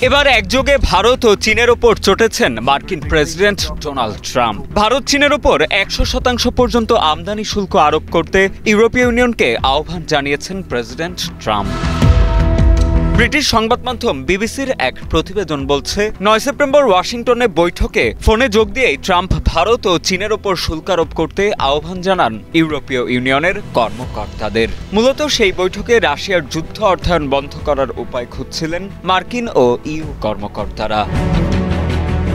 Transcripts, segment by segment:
এবার একযোগে ভারত ও চীনের ওপর চটেছেন মার্কিন প্রেসিডেন্ট ডোনাল্ড ট্রাম্প। ভারত চীনের ওপর 100% পর্যন্ত আমদানি শুল্ক আরোপ করতে ইউরোপীয় ইউনিয়নকে আহ্বান জানিয়েছেন প্রেসিডেন্ট ট্রাম্প। ব্রিটিশ সংবাদ মাধ্যম বিবিসির এক প্রতিবেদন বলছে, 9 সেপ্টেম্বর ওয়াশিংটনে বৈঠকে ফোনে যোগ দিয়েই ট্রাম্প ভারত ও চীনের ওপর শুল্ক আরোপ করতে আহ্বান জানান ইউরোপীয় ইউনিয়নের কর্মকর্তাদের। মূলত সেই বৈঠকে রাশিয়ার যুদ্ধ অর্থায়ন বন্ধ করার উপায় খুঁজছিলেন মার্কিন ও ইউ কর্মকর্তারা।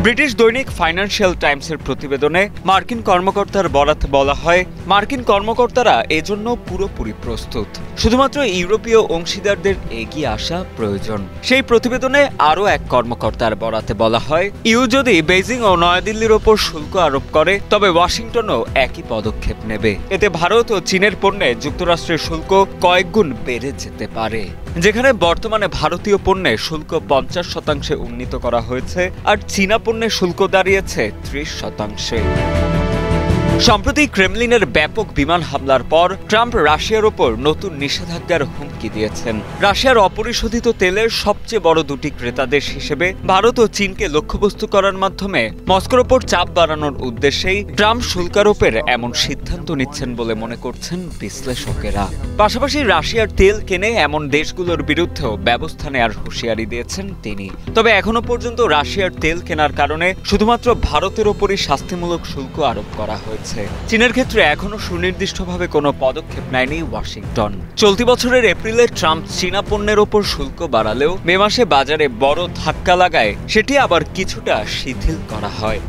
ব্রিটিশ দৈনিক ফাইন্যান্সিয়াল টাইমসের প্রতিবেদনে মার্কিন কর্মকর্তার বরাতে বলা হয়, মার্কিন কর্মকর্তারা এজন্য পুরোপুরি প্রস্তুত, শুধুমাত্র ইউরোপীয় অংশীদারদের এগিয়ে আসা প্রয়োজন। সেই প্রতিবেদনে আরও এক কর্মকর্তার বরাতে বলা হয়, ইউ যদি বেইজিং ও নয়াদিল্লির ওপর শুল্ক আরোপ করে তবে ওয়াশিংটনও একই পদক্ষেপ নেবে। এতে ভারত ও চীনের পণ্যে যুক্তরাষ্ট্রের শুল্ক কয়েক গুণ বেড়ে যেতে পারে। যেখানে বর্তমানে ভারতীয় পণ্যে শুল্ক 50% উন্নীত করা হয়েছে, আর চীনা পণ্যে শুল্ক দাঁড়িয়েছে 30%। সম্প্রতি ক্রেমলিনের ব্যাপক বিমান হামলার পর ট্রাম্প রাশিয়ার ওপর নতুন নিষেধাজ্ঞার হুমকি দিয়েছেন। রাশিয়ার অপরিশোধিত তেলের সবচেয়ে বড় দুটি ক্রেতা দেশ হিসেবে ভারত ও চীনকে লক্ষ্যবস্তু করার মাধ্যমে মস্কোর ওপর চাপ বাড়ানোর উদ্দেশ্যেই ট্রাম্প শুল্ক আরোপের এমন সিদ্ধান্ত নিচ্ছেন বলে মনে করছেন বিশ্লেষকেরা। পাশাপাশি রাশিয়ার তেল কেনে এমন দেশগুলোর বিরুদ্ধেও ব্যবস্থা নেওয়ার হুঁশিয়ারি দিয়েছেন তিনি। তবে এখনো পর্যন্ত রাশিয়ার তেল কেনার কারণে শুধুমাত্র ভারতের ওপরই শাস্তিমূলক শুল্ক আরোপ করা হয়েছে। চীনের ক্ষেত্রে এখনো সুনির্দিষ্টভাবে কোনো পদক্ষেপ নেয়নি ওয়াশিংটন। চলতি বছরের এপ্রিলে ট্রাম্প চীনা পণ্যের ওপর শুল্ক বাড়ালেও মে মাসে বাজারে বড় ধাক্কা লাগায় সেটি আবার কিছুটা শিথিল করা হয়।